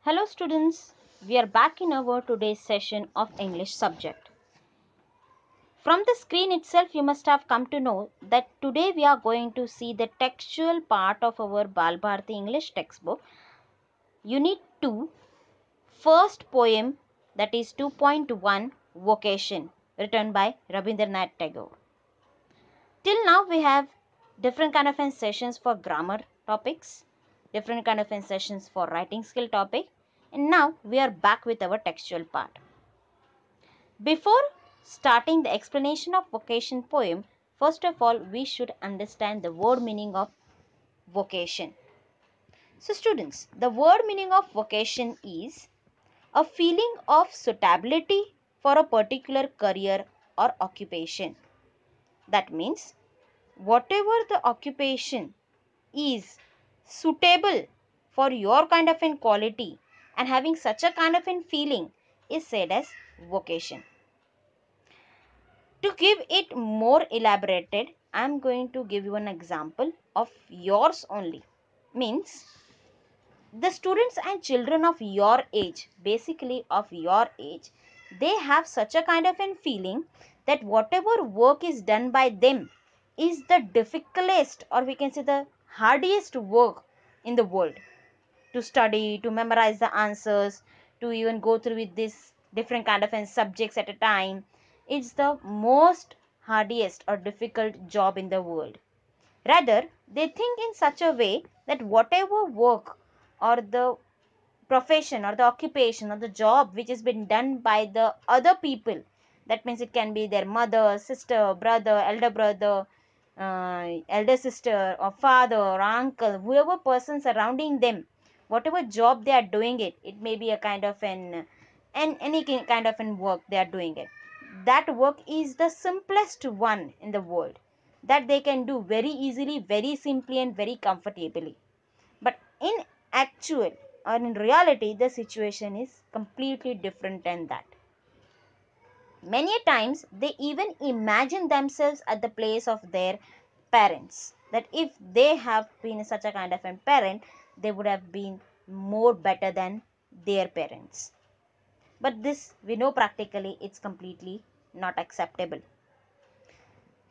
Hello students, we are back in our today's session of English subject. From the screen itself you must have come to know that today we are going to see the textual part of our Bal Bharati English textbook. Unit 2, first poem, that is 2.1 Vocation, written by Rabindranath Tagore. Till now we have different kind of sessions for grammar topics, different kind of sessions for writing skill topic, and now we are back with our textual part. Before starting the explanation of vocation poem, first of all we should understand the word meaning of vocation. So students, the word meaning of vocation is a feeling of suitability for a particular career or occupation. That means whatever the occupation is suitable for your kind of an quality and having such a kind of an feeling is said as vocation. To give it more elaborated, I am going to give you an example of yours only. Means the students and children of your age, basically of your age, they have such a kind of a feeling that whatever work is done by them is the difficultest, or we can say the hardest work in the world. To study, to memorize the answers, to even go through with this different kind of subjects at a time, it's the most hardest or difficult job in the world. Rather, they think in such a way that whatever work or the profession or the occupation or the job which has been done by the other people, that means it can be their mother, sister, brother, elder sister or father or uncle, whoever person surrounding them, whatever job they are doing it, it may be a kind of any kind of an work they are doing it, that work is the simplest one in the world, that they can do very easily, very simply and very comfortably. But in actual or in reality, the situation is completely different than that. Many times they even imagine themselves at the place of their parents, that if they have been such a kind of a parent, they would have been more better than their parents. But this we know practically it's completely not acceptable.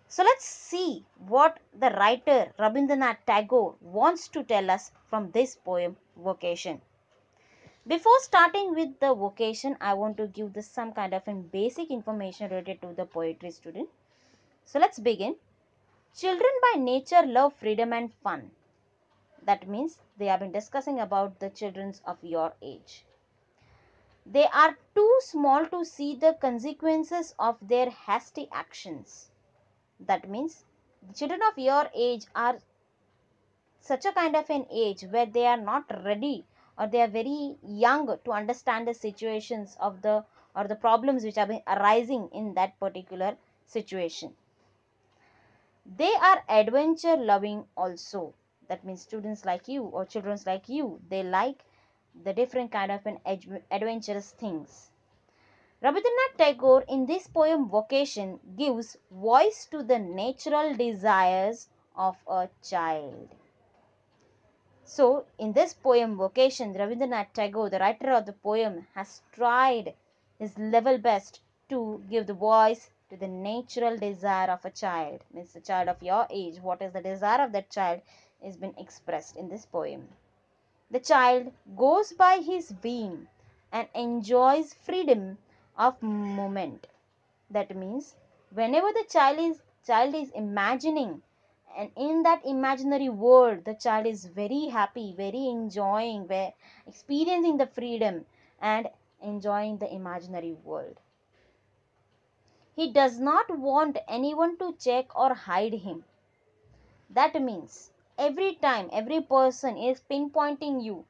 So let's see what the writer Rabindranath Tagore wants to tell us from this poem Vocation. Before starting with the vocation, I want to give this some kind of basic information related to the poetry student. So let's begin. Children by nature love freedom and fun. That means they have been discussing about the children of your age. They are too small to see the consequences of their hasty actions. That means the children of your age are such a kind of an age where they are not ready, or they are very young to understand the situations of the or the problems which have been arising in that particular situation. They are adventure loving also. That means students like you or children like you, they like the different kind of an adventurous things. Rabindranath Tagore in this poem Vocation gives voice to the natural desires of a child. So, in this poem Vocation, Rabindranath Tagore, the writer of the poem, has tried his level best to give the voice to the natural desire of a child. Means the child of your age, what is the desire of that child is been expressed in this poem. The child goes by his beam and enjoys freedom of movement. That means whenever the child is imagining, and in that imaginary world the child is very happy, very enjoying, experiencing the freedom and enjoying the imaginary world. He does not want anyone to check or hide him. That means every time every person is pinpointing you,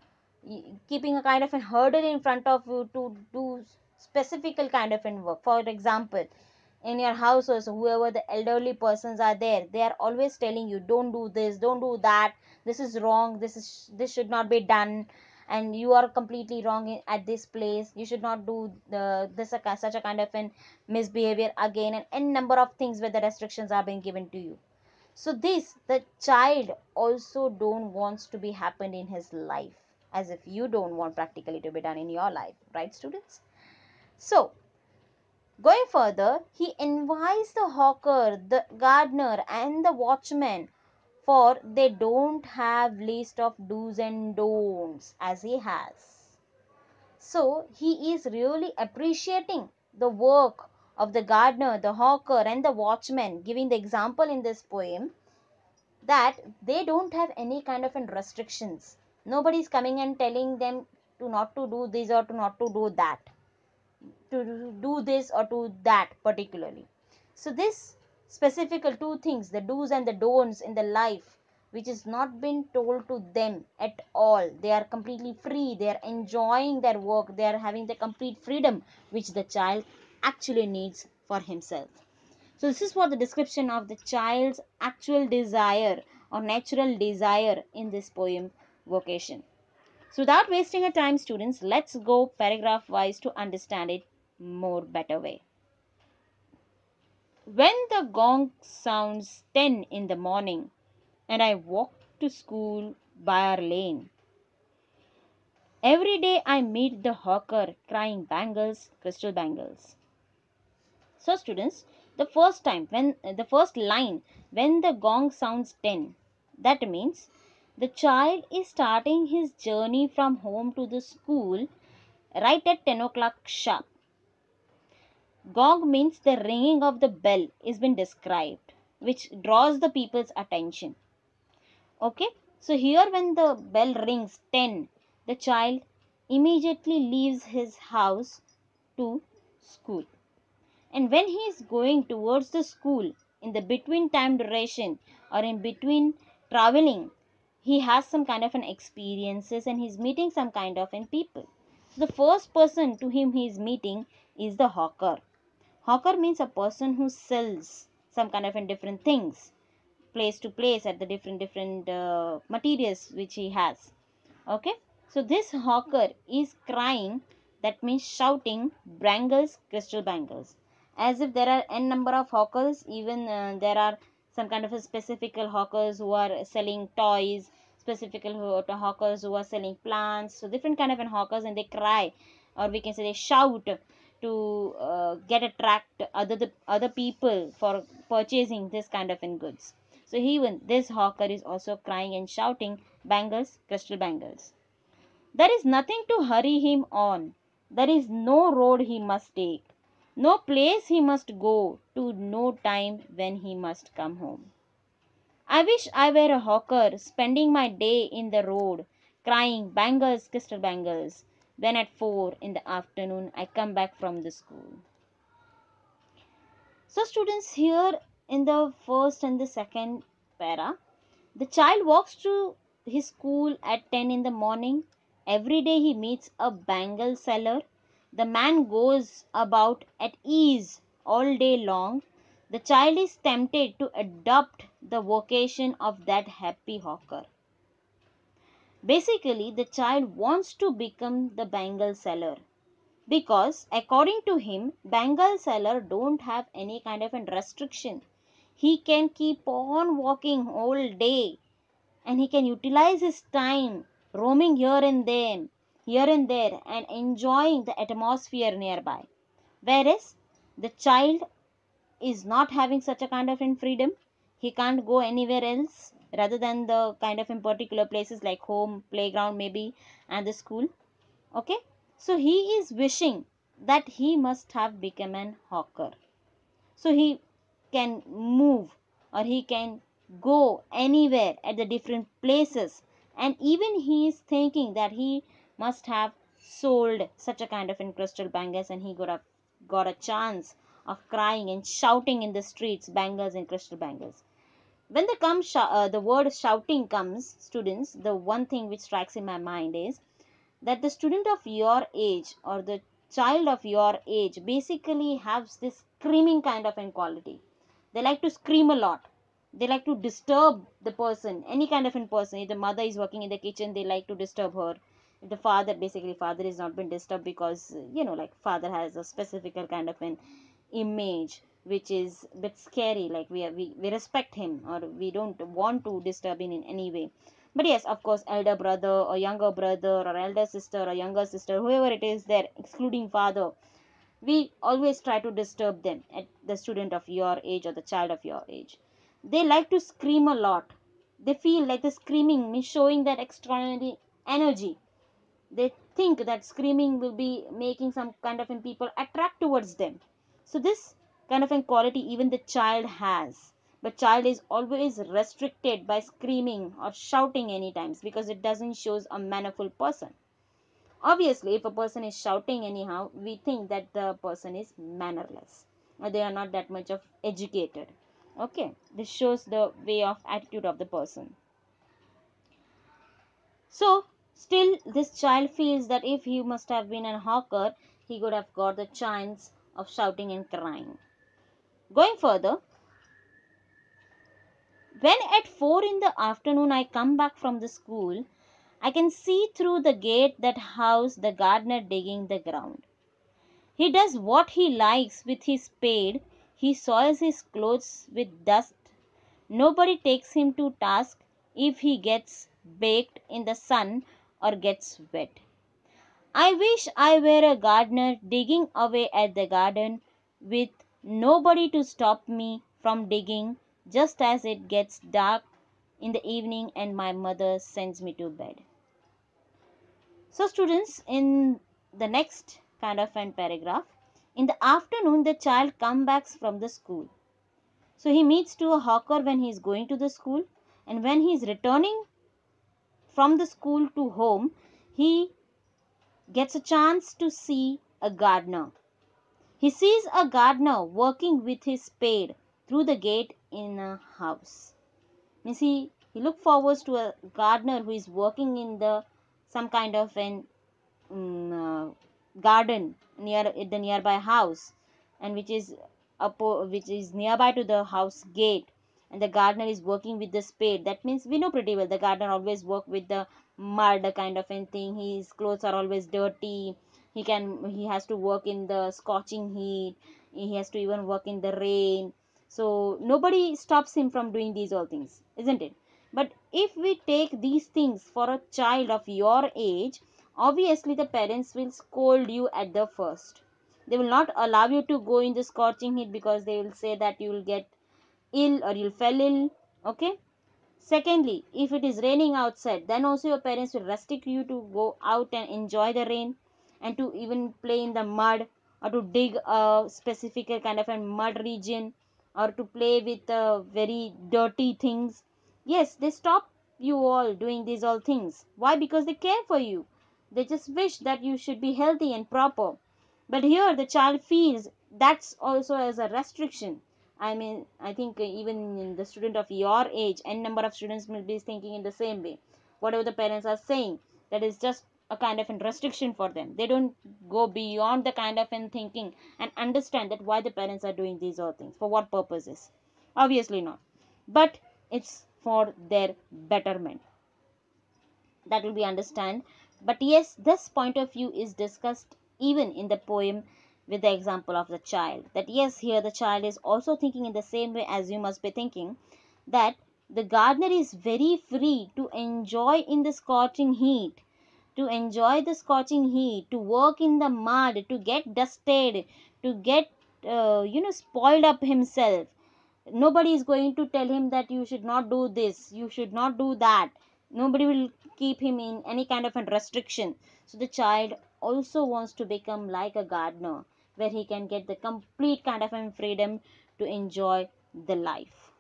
keeping a kind of a hurdle in front of you to do specific kind of work. For example, in your house also, whoever the elderly persons are there, they are always telling you, don't do this, don't do that, this is wrong, this should not be done, and you are completely wrong at this place, you should not do such a kind of an misbehavior again, and n number of things where the restrictions are being given to you. So this the child also don't wants to be happen in his life. as if you don't want practically to be done in your life, right, students? So, going further, he invites the hawker, the gardener, and the watchman, for they don't have list of do's and don'ts as he has. So he is really appreciating the work of the gardener, the hawker, and the watchman, giving the example in this poem that they don't have any kind of restrictions. Nobody is coming and telling them to not to do this or to not to do that, to do this or to that particularly. So this specific two things, the do's and the don'ts in the life, which is not been told to them at all. They are completely free, they are enjoying their work, they are having the complete freedom which the child actually needs for himself. So this is what the description of the child's actual desire or natural desire in this poem vocation. So without wasting a time, students, let's go paragraph wise to understand it more better way. When the gong sounds 10 in the morning and I walk to school by our lane, every day I meet the hawker crying bangles, crystal bangles. So students, the first line, when the gong sounds 10, that means the child is starting his journey from home to the school right at 10 o'clock sharp. Gong means the ringing of the bell is been described, which draws the people's attention. Okay, so here when the bell rings 10, the child immediately leaves his house to school. And when he is going towards the school, in the between time duration or in between traveling, he has some kind of an experiences and he's meeting some kind of an people. So the first person to him he is meeting is the hawker. Hawker means a person who sells some kind of different things, place to place at the different materials which he has. Okay, so this hawker is crying, that means shouting, bangles, crystal bangles. As if there are n number of hawkers, even there are some kind of a specific hawkers who are selling toys, specific hawkers who are selling plants. So different kind of hawkers, and they cry, or we can say they shout to get attract other people for purchasing this kind of goods. So even this hawker is also crying and shouting bangles, crystal bangles. There is nothing to hurry him on. There is no road he must take, no place he must go to, no time when he must come home. I wish I were a hawker, spending my day in the road, crying bangles, crystal bangles, when at 4 in the afternoon I come back from the school. So students, here in the first and the second para, the child walks to his school at 10 in the morning. Every day he meets a bangle seller. The man goes about at ease all day long. The child is tempted to adopt the vocation of that happy hawker. Basically, the child wants to become the bangle seller, because according to him, bangle seller don't have any kind of a restriction. He can keep on walking all day and he can utilize his time roaming here and there, and enjoying the atmosphere nearby. Whereas the child is not having such a kind of freedom. He can't go anywhere else rather than the kind of in particular places like home, playground maybe, and the school. Okay, so he is wishing that he must have become an hawker, so he can move or he can go anywhere at the different places, and even he is thinking that he must have sold such a kind of crystal bangles, and he got a chance of crying and shouting in the streets bangles and crystal bangles. When the word shouting comes, students, the one thing which strikes in my mind is that the student of your age or the child of your age basically has this screaming kind of quality. They like to scream a lot. They like to disturb the person, any kind of person. If the mother is working in the kitchen, they like to disturb her. If the father, basically father is not been disturbed, because like father has a specific kind of an image which is a bit scary, like we respect him or we don't want to disturb him in any way. But yes, of course, elder brother or younger brother or elder sister or younger sister, whoever it is there, excluding father, we always try to disturb them, at the student of your age or the child of your age. They like to scream a lot. They feel like the screaming means showing that extraordinary energy. They think that screaming will be making some kind of people attract towards them. So this kind of a quality even the child has, but child is always restricted by screaming or shouting any times, because it doesn't shows a mannerful person. Obviously, if a person is shouting anyhow, we think that the person is mannerless, or they are not that much of educated. Okay, this shows the way of attitude of the person. So still this child feels that if he must have been a hawker, he could have got the chance of shouting and crying. Going further, when at 4 in the afternoon I come back from the school, I can see through the gate that house the gardener digging the ground. He does what he likes with his spade. He soils his clothes with dust. Nobody takes him to task if he gets baked in the sun or gets wet. I wish I were a gardener digging away at the garden with nobody to stop me from digging just as it gets dark in the evening and my mother sends me to bed. So, students, in the next kind of an paragraph, in the afternoon, the child comes back from the school. So, he meets to a hawker when he is going to the school, and when he is returning from the school to home, he gets a chance to see a gardener. He sees a gardener working with his spade through the gate in a house. Means he look forward to a gardener who is working in the some kind of an garden near the nearby house, and which is nearby to the house gate, and the gardener is working with the spade. That means we know pretty well the gardener always work with the mud kind of a thing. His clothes are always dirty. He has to work in the scorching heat. He has to even work in the rain. So nobody stops him from doing these all things, isn't it? But if we take these things for a child of your age, obviously the parents will scold you at the first. They will not allow you to go in the scorching heat, because they will say that you will get ill or you'll fall ill. Okay. Secondly, if it is raining outside, then also your parents will restrict you to go out and enjoy the rain, and to even play in the mud, or to dig a specific kind of a mud region, or to play with very dirty things. Yes, they stop you all doing these all things. Why? Because they care for you. They just wish that you should be healthy and proper. But here the child feels that's also as a restriction. I mean, I think even in the student of your age, n number of students will be thinking in the same way. Whatever the parents are saying, that is just a kind of a restriction for them. They don't go beyond the kind of an thinking and understand that why the parents are doing these all things, for what purposes. Obviously not. But it's for their betterment. That will be understand. But yes, this point of view is discussed even in the poem, with the example of the child, that yes, here the child is also thinking in the same way as you must be thinking, that the gardener is very free to enjoy in the scorching heat, to work in the mud, to get dusted, to get spoiled up himself. Nobody is going to tell him that you should not do this, you should not do that. Nobody will keep him in any kind of a restriction. So the child also wants to become like a gardener, where he can get the complete kind of a freedom to enjoy the life.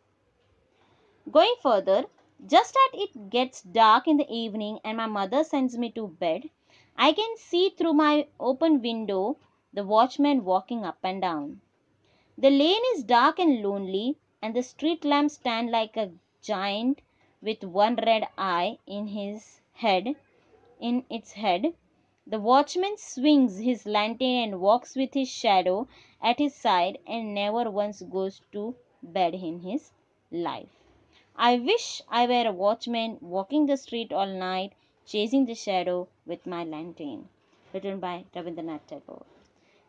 Going further, just as it gets dark in the evening and my mother sends me to bed, I can see through my open window the watchman walking up and down. The lane is dark and lonely, and the street lamps stand like a giant with one red eye in its head. The watchman swings his lantern and walks with his shadow at his side, and never once goes to bed in his life. I wish I were a watchman walking the street all night, chasing the shadow with my lantern. Written by Rabindranath Tagore.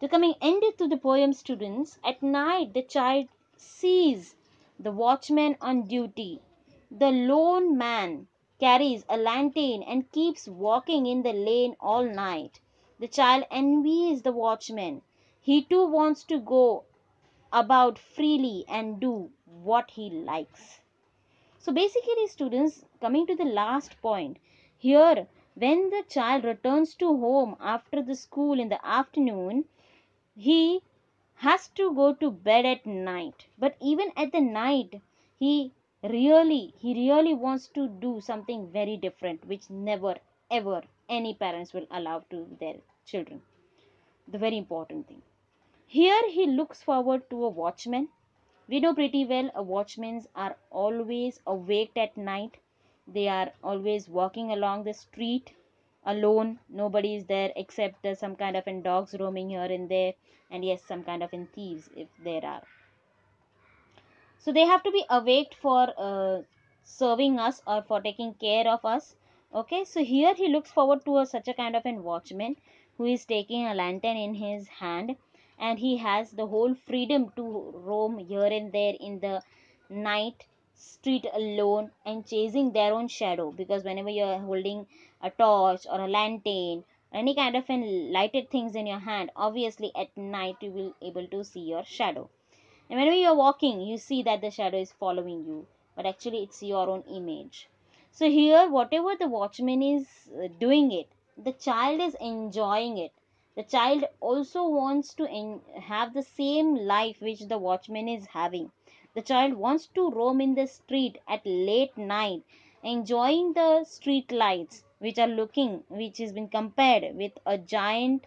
The coming end to the poem, students. At night, the child sees the watchman on duty, the lone man. carries a lantern and keeps walking in the lane all night. The child envies the watchman. He too wants to go about freely and do what he likes. So basically, students, coming to the last point here, when the child returns to home after the school in the afternoon, he has to go to bed at night. But even at the night, he really wants to do something very different, which never ever any parents will allow to their children. The very important thing. Here he looks forward to a watchman. We know pretty well watchmen are always awake at night. They are always walking along the street alone. Nobody is there except some kind of dogs roaming here and there, and yes, some kind of thieves if there are. So they have to be awake for serving us or for taking care of us. Okay, so here he looks forward to such a kind of a watchman who is taking a lantern in his hand, and he has the whole freedom to roam here and there in the night street alone and chasing their own shadow, because whenever you are holding a torch or a lantern, any kind of lighted things in your hand, obviously at night you will able to see your shadow, and whenever you're walking, you see that the shadow is following you, but actually it's your own image. So here, whatever the watchman is doing it, the child is enjoying it. The child also wants to have the same life which the watchman is having. The child wants to roam in the street at late night, enjoying the street lights which has been compared with a giant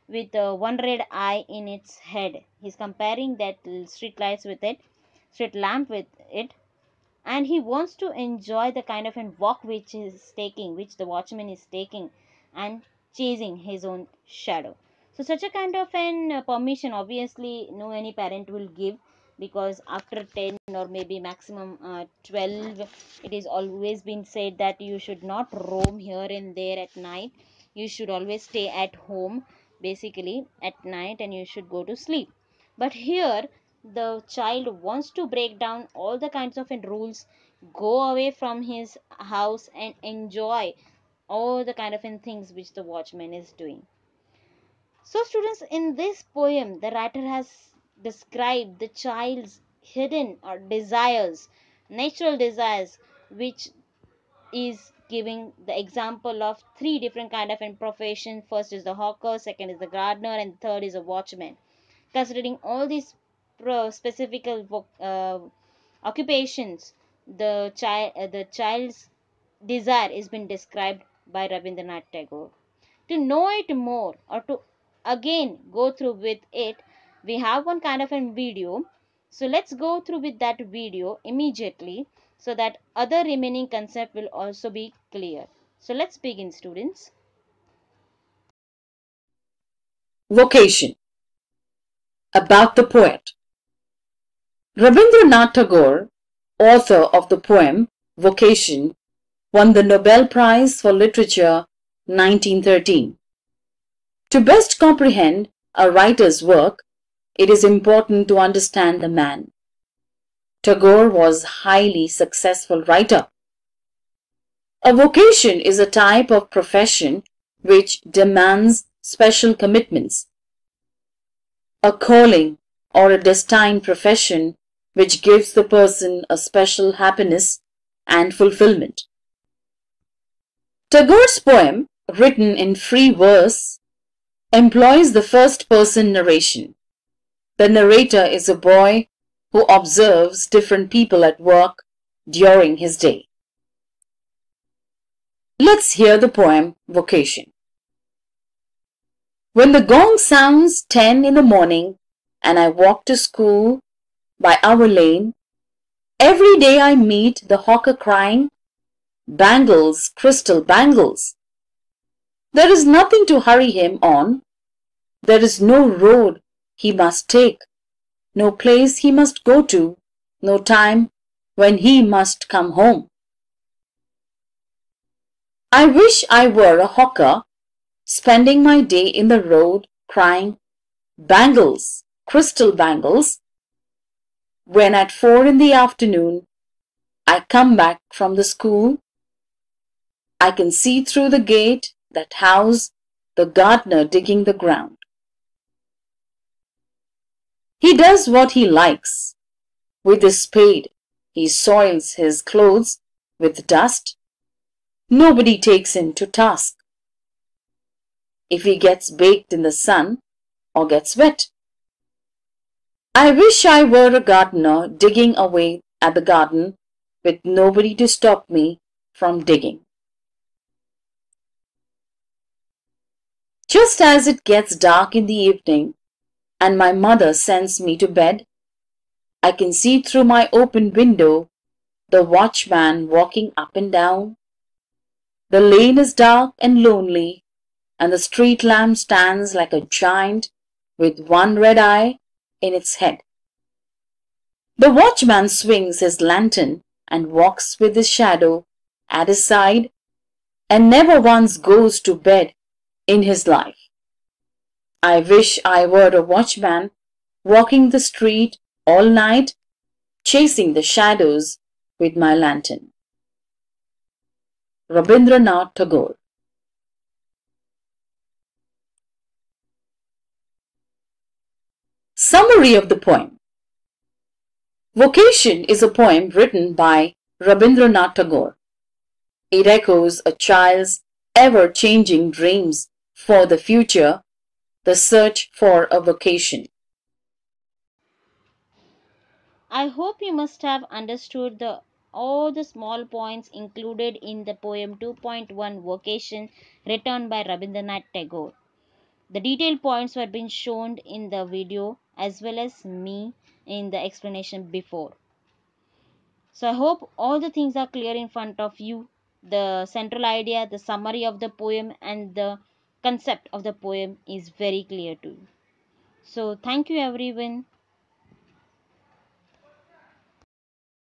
with one red eye in its head. He's comparing that street lights with it, street lamp with it, and he wants to enjoy the kind of a walk which the watchman is taking, and chasing his own shadow. So such a kind of an permission, obviously no any parent will give, because after 10 or maybe maximum 12, it is always been said that you should not roam here and there at night. You should always stay at home basically at night, and you should go to sleep. But here the child wants to break down all the kinds of rules, go away from his house and enjoy all the kind of things which the watchman is doing. So students, in this poem the writer has described the child's hidden or desires, natural desires, which is giving the example of three different kind of profession. First is the hawker, second is the gardener, and third is a watchman. Considering all these specific occupations, the child's desire is been described by Rabindranath Tagore. To know it more, or to again go through with it, we have one kind of a video. So let's go through with that video immediately, so that other remaining concept will also be clear. So let's begin, students. Vocation. About the poet. Rabindranath Tagore, author of the poem Vocation, won the Nobel Prize for Literature 1913. To best comprehend a writer's work, it is important to understand the man. Tagore was a highly successful writer. A vocation is a type of profession which demands special commitments. A calling or a destined profession which gives the person a special happiness and fulfillment. Tagore's poem, written in free verse, employs the first-person narration. The narrator is a boy who observes different people at work during his day. Let's hear the poem Vocation. When the gong sounds 10 in the morning and I walk to school by our lane, every day I meet the hawker crying, "Bangles, crystal bangles." There is nothing to hurry him on. There is no road he must take, no place he must go to, no time when he must come home. I wish I were a hawker, spending my day in the road crying, "Bangles, crystal bangles," when at 4 in the afternoon I come back from the school I can see through the gate that house the gardener digging the ground. He does what he likes. With his spade, he soils his clothes with dust. Nobody takes him to task. If he gets baked in the sun or gets wet. I wish I were a gardener digging away at the garden with nobody to stop me from digging. Just as it gets dark in the evening and my mother sends me to bed, I can see through my open window the watchman walking up and down. The lane is dark and lonely, and the street lamp stands like a giant with one red eye in its head. The watchman swings his lantern and walks with his shadow at his side and never once goes to bed in his life. I wish I were a watchman walking the street all night, chasing the shadows with my lantern. Rabindranath Tagore. Summary of the poem. Vocation is a poem written by Rabindranath Tagore. It echoes a child's ever-changing dreams for the future, the search for a vocation. I hope you must have understood all the small points included in the poem 2.1 Vocation written by Rabindranath Tagore. The detailed points were being shown in the video as well as me in the explanation before. So I hope all the things are clear in front of you. The central idea, the summary of the poem and the concept of the poem is very clear to you. So thank you everyone.